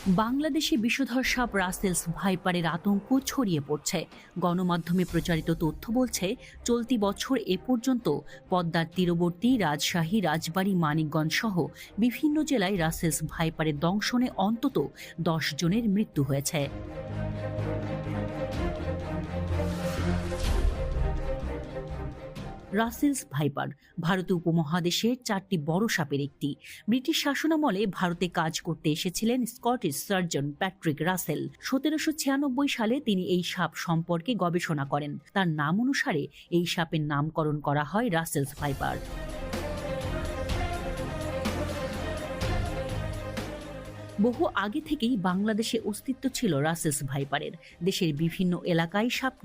বাংলাদেশে বিষধর সাপ রাসেলস ভাইপারের আতঙ্ক ছড়িয়ে পড়ছে। গণমাধ্যমে প্রচারিত তথ্য বলছে, চলতি বছর এ পর্যন্ত পদ্মার তীরবর্তী রাজশাহী, রাজবাড়ী, মানিকগঞ্জ সহ বিভিন্ন জেলায় রাসেলস ভাইপারের দংশনে অন্তত 10 জনের মৃত্যু হয়েছে। রাসেলস ভাইপার ভারত উপমহাদেশের 4টি বড় সাপের একটি। ব্রিটিশ শাসনামলে ভারতে কাজ করতে এসেছিলেন স্কটিশ সার্জন প্যাট্রিক রাসেল। 1796 সালে তিনি এই সাপ সম্পর্কে গবেষণা করেন। তার নাম অনুসারে এই সাপের নামকরণ করা হয় রাসেলস ভাইপার। বহু আগে থেকেই বাংলাদেশে অস্তিত্ব ছিল রাসেলস ভাইপারের। দেশের বিভিন্ন এলাকায় সাপ